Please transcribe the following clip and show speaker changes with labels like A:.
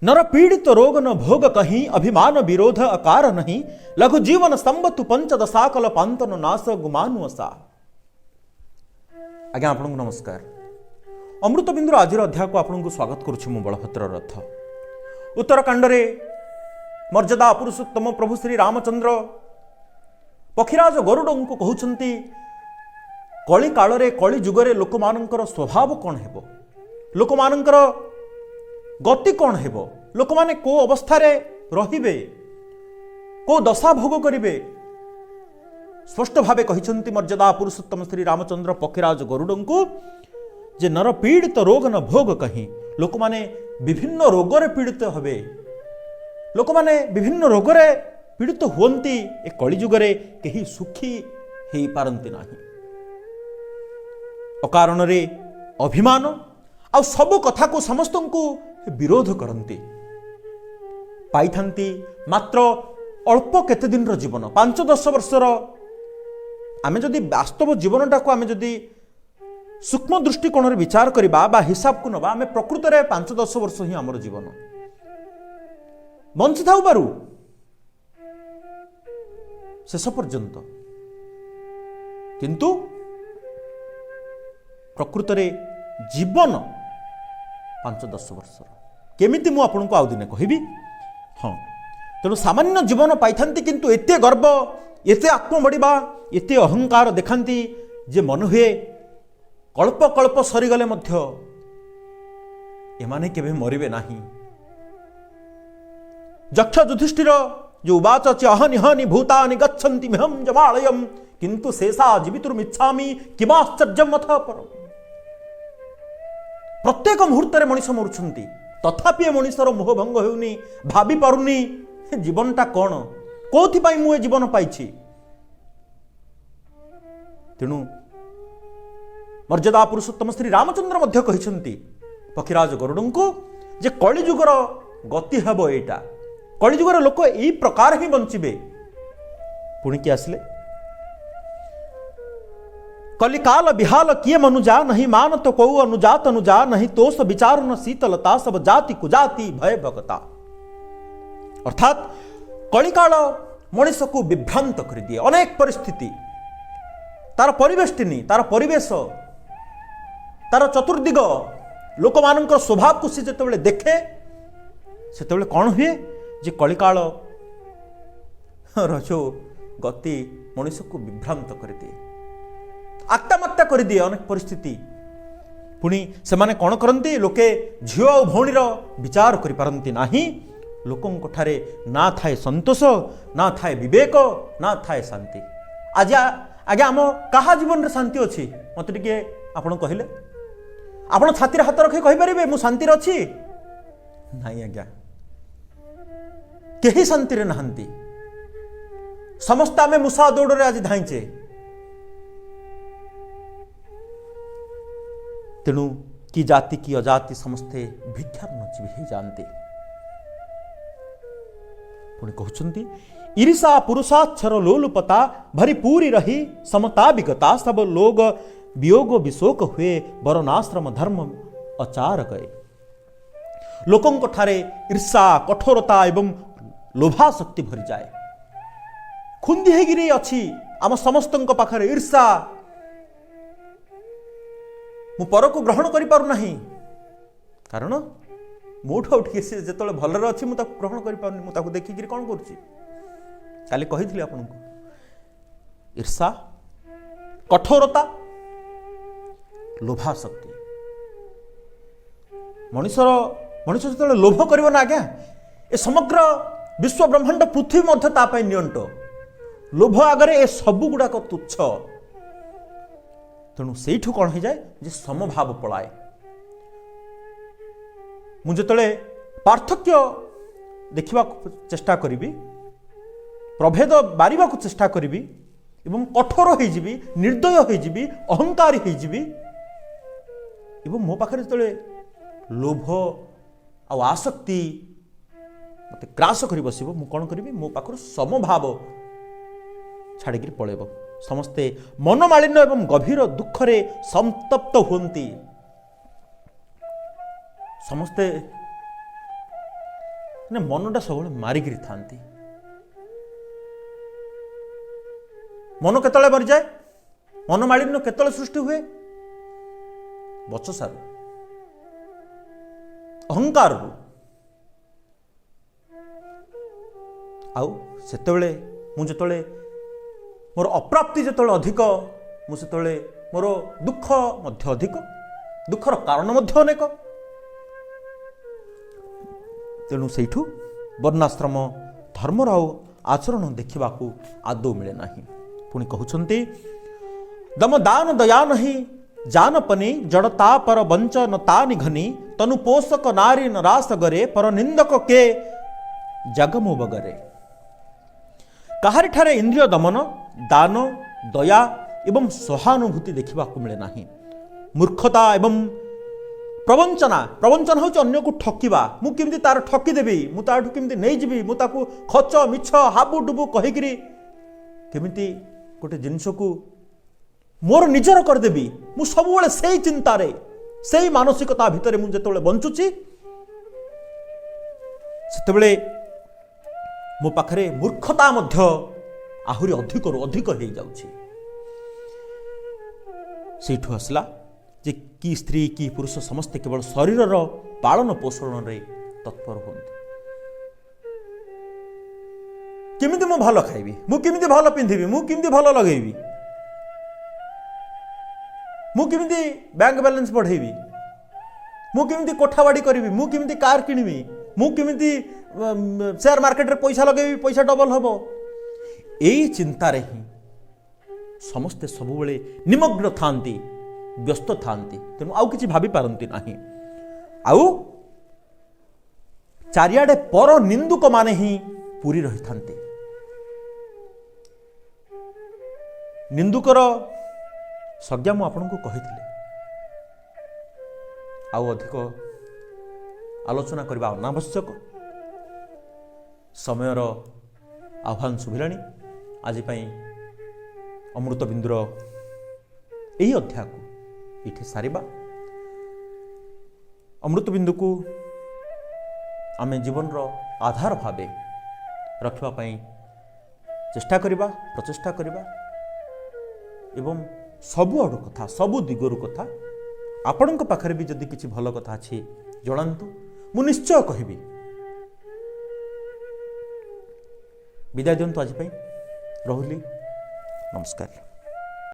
A: नर पीड़ित रोग न भोग कहीं, अभिमान विरोध अकार नहीं, लघु जीवन स्तंभ तु पंचदशा कल पांतन नाश गुमानु असा। आज्ञा आपन नमस्कार। अमृत बिंदुर आज अध्याय को आपन को स्वागत करुछु मु बलभद्र रथ। उत्तरकांड रे मर्यादा पुरुषोत्तम प्रभु श्री रामचंद्र पक्षीराज गरुड़ को कहउछंती कली काल रे कली जुगरे लोक मानकर स्वभाव कौन हेबो, लोक मानकर गति कौन हेबो, लोक माने को अवस्था रे रहिबे, को दशा भोग करिवे, स्पष्ट भावे कहिछंती मर्यादा पुरुषोत्तम श्री रामचंद्र पक्षीराज गरुड़ को जे नर पीड़ित रोग न भोग कहीं, लोक माने विभिन्न रोग रे पीड़ित हबे, लोक माने विभिन्न रोग रे पीड़ित हुवंती। ए कली जुगरे केही सुखी हेई पारंती नाही। अकारण रे अभिमान आ सब कथा को समस्त को विरोध करती, पाई मात्र अल्प केते दिन रो जीवन, 5-10 वर्षर। आमे जदि वास्तव जीवनटा को आमे जदि सूक्ष्म दृष्टिकोण रे विचार करबा बा हिसाब को नबा, आमे प्रकृत रे 5-10 वर्ष ही हमर जीवन बंची थाउ पारू शेष पर्यंत। किंतु प्रकृत रे जीवन 5-10 वर्ष केमिति मु आपन को आउ दिने कहबी। हाँ, तेणु सामान्य जीवन पाइथांती, किंतु एते गर्व, एते आत्मबढ़ा, एते अहंकार देखांती जे मन हुए कल्प कल्प सरीगले मध्य एमाने केबे मरिबे नाही। यक्ष युधिष्ठिर जो उवाच च अहनि हनि भूतानि गच्छन्ति महं जमालयम् किंतु शेषा जीवितुमिच्छामि किमाश्चर्यम् अथ परम्। प्रत्येक मुहूर्त रे मनीष मरुछंती, तथापि मनीषर मोह भंग हेउनी, भाबी पारुनी जीवनटा कौन, कोथि पाई मु ए जीवन पाइछि। तेणु मर्यादा पुरुषोत्तम श्री रामचंद्र मध्य कहिछंती पक्षीराज गरुड़ को जे कलिजुगर गति हेबो एटा, कलिजुगर लोक एई प्रकार ही बंचिबे। पुणी कि आसले कलिकाल बिहाल किए मनुजा, नहीं मान तो कौ अनुजात अनुजा, नहीं तोष विचार न शीतलता, सब जाति कुजाति भय भगता। अर्थात कलिकाल मनीष को विभ्रांत कर दिए। अनेक परिस्थिति तार परिवेष्टिनी, तार परिवेश, तार चतुर्दिग, लोक मानकर स्वभाव को सी जेतेबेले देखे सेतेबेले कौन हुए जे कलिकाल रजो गति मनीष को विभ्रांत कर दिए, आक्तामाक्ता कर दिए अनेक परिस्थिति। पुणी से माने कौन करती, लोके झील और भौणीर विचार करि पारंती नाही। लोकंक ठारे ना थाए संतोष, ना थाए विवेक, ना थाए शांति। आज आज्ञा आम कहा जीवन रे शांति अच्छी मत टिके आपण कहले, आपण छाती हाथ रखे कहि परिबे मु शांति रे अछि? नाही आज्ञा, केही शांति रे नहंती। समस्त आमे मुसा दौड़ रे आज धाइचे। तेणु कि जाति की अजाति समस्ते भिक्षार्णजीवी ही जानते। पुणी कहउछंती ईर्षा पुरुषाक्षर लोलुपता, भरी पूरी रही समता विगता, सब लोग वियोग विशोक हुए, वरनाश्रम धर्म अचार गए। लोकंक ठारे ईर्षा, कठोरता एवं लोभा शक्ति भरी जाए। खुंदी हेगिरी अछि आम समस्तंक पाखरे ईर्षा। मु पर को ग्रहण करि पारु नाही, कारण मोठो उठी से जेतले भलरे अछि मु ताको ग्रहण करि पारुनी। मु ताको देखि कि कोन करछि, काली कहिथिली आपन को ईर्षा, कठोरता, लोभा शक्ति। मनुष्य जेतले लोभ करिव ना आज्ञा, ए समग्र विश्व ब्रह्मांड पृथ्वी मध्य ता पय नियंट। लोभ आगरे ए सब गुडाक तुच्छ। तेणु सेठू कौन हो जाए जे समभाव पलाए। मुझे पार्थक्य देखा चेष्टा करी, प्रभेद बारिबा को चेष्टा करी, एवं कठोर हो जीवी, निर्दय हो जीवी, अहंकारी हो जीवी, एवं मो पाखे जो लोभ आ आसक्ति मत ग्रास कर बस मु कौन करी, मो पाखर समभाव छाड़िक पलैब। समस्ते मनमालिन्य एवं गभीर दुखरे संतप्त हुंती। समस्ते ମାନେ ମନଟା ସବୁବେଳେ ମାରିକିରି ଥାନ୍ତି। ମନ କେତେବେଳେ ମରିଯାଏ? ମନମାଳିନ୍ୟ କେତେବେଳେ ସୃଷ୍ଟି ହୁଏ? ବଚସାରୁ, ଅହଙ୍କାରରୁ। ଆଉ ସେତେବେଳେ ମୁଁ ଯେତେବେଳେ ମୋର ଅପ୍ରାପ୍ତି ଯେତେବେଳେ ଅଧିକ, ମୁଁ ସେତେବେଳେ ମୋର ଦୁଃଖ ମଧ୍ୟ ଅଧିକ, ଦୁଃଖର କାରଣ ମଧ୍ୟ ଅନେକ। ତେଣୁ ସେଇଠୁ ବର୍ଣ୍ଣାଶ୍ରମ ଧର୍ମର ଆଉ ଆଚରଣ ଦେଖିବାକୁ ଆଦୌ ମିଳେ ନାହିଁ। ପୁଣି କହୁଛନ୍ତି, ଦମ ଦାନ ଦୟା ନାହିଁ ଜାନପନି ଜଡ଼ତା ପର ବଞ୍ଚନ ତା ନିଘନି ତନୁ ପୋଷକ ନାରୀ ନରାସ ଗରେ ପର ନିନ୍ଦକ କେ ଜଗମୁ ବଗରେ। କାହାରିଠାରେ ଇନ୍ଦ୍ରିୟ ଦମନ, ଦାନ, ଦୟା ଏବଂ ସହାନୁଭୂତି ଦେଖିବାକୁ ମିଳେ ନାହିଁ। ମୂର୍ଖତା ଏବଂ ପ୍ରବଞ୍ଚନା, ପ୍ରବଞ୍ଚନା ହେଉଛି ଅନ୍ୟକୁ ଠକିବା। ମୁଁ କେମିତି ତାର ଠକିଦେବି, ମୁଁ ତାଠୁ କେମିତି ନେଇଯିବି, ମୁଁ ତାକୁ ଖଚ ମିଛ ହାବୁଡୁବୁ କହିକିରି କେମିତି ଗୋଟେ ଜିନିଷକୁ ମୋର ନିଜର କରିଦେବି। ମୁଁ ସବୁବେଳେ ସେଇ ଚିନ୍ତାରେ, ସେଇ ମାନସିକତା ଭିତରେ ମୁଁ ଯେତେବେଳେ ବଞ୍ଚୁଛି, ସେତେବେଳେ ମୋ ପାଖରେ ମୂର୍ଖତା ମଧ୍ୟ ଆହୁରି ଅଧିକରୁ ଅଧିକ ହେଇଯାଉଛି। ସେଇଠୁ ଆସିଲା ଯେ କି ସ୍ତ୍ରୀ କି ପୁରୁଷ ସମସ୍ତେ କେବଳ ଶରୀରର ପାଳନ ପୋଷଣରେ ତତ୍ପର ହୁଅନ୍ତି। କେମିତି ମୁଁ ଭଲ ଖାଇବି, ମୁଁ କେମିତି ଭଲ ପିନ୍ଧିବି, ମୁଁ କେମିତି ଭଲ ଲଗେଇବି, ମୁଁ କେମିତି ବ୍ୟାଙ୍କ ବାଲାନ୍ସ ବଢ଼େଇବି, ମୁଁ କେମିତି କୋଠା ବାଡ଼ି କରିବି, ମୁଁ କେମିତି କାର୍ କିଣିବି, ମୁଁ କେମିତି ସେୟାର ମାର୍କେଟରେ ପଇସା ଲଗେଇବି, ପଇସା ଡବଲ ହବ। ଏଇ ଚିନ୍ତାରେ ହିଁ ସମସ୍ତେ ସବୁବେଳେ ନିମଗ୍ନ ଥାନ୍ତି, ବ୍ୟସ୍ତ ଥାନ୍ତି। ତେଣୁ ଆଉ କିଛି ଭାବି ପାରନ୍ତି ନାହିଁ। ଆଉ ଚାରିଆଡ଼େ ପର ନିନ୍ଦୁକ ମାନେ ହିଁ ପୁରି ରହିଥାନ୍ତି। ନିନ୍ଦୁକର ସଂଜ୍ଞା ମୁଁ ଆପଣଙ୍କୁ କହିଥିଲି। ଆଉ ଅଧିକ ଆଲୋଚନା କରିବା ଅନାବଶ୍ୟକ। ସମୟର ଆହ୍ୱାନ ଶୁଭିଲାଣି। ଆଜି ପାଇଁ ଅମୃତବିନ୍ଦୁର ଏହି ଅଧ୍ୟାୟକୁ ଏଠି ସାରିବା। ଅମୃତବିନ୍ଦୁକୁ ଆମେ ଜୀବନର ଆଧାର ଭାବେ ରଖିବା ପାଇଁ ଚେଷ୍ଟା କରିବା, ପ୍ରଚେଷ୍ଟା କରିବା ଏବଂ ସବୁଆଡ଼ୁ କଥା, ସବୁ ଦିଗରୁ କଥା, ଆପଣଙ୍କ ପାଖରେ ବି ଯଦି କିଛି ଭଲ କଥା ଅଛି ଜଣାନ୍ତୁ, ମୁଁ ନିଶ୍ଚୟ କହିବି। ବିଦାୟ ଦିଅନ୍ତୁ ଆଜି ପାଇଁ। ରହିଲି, ନମସ୍କାର।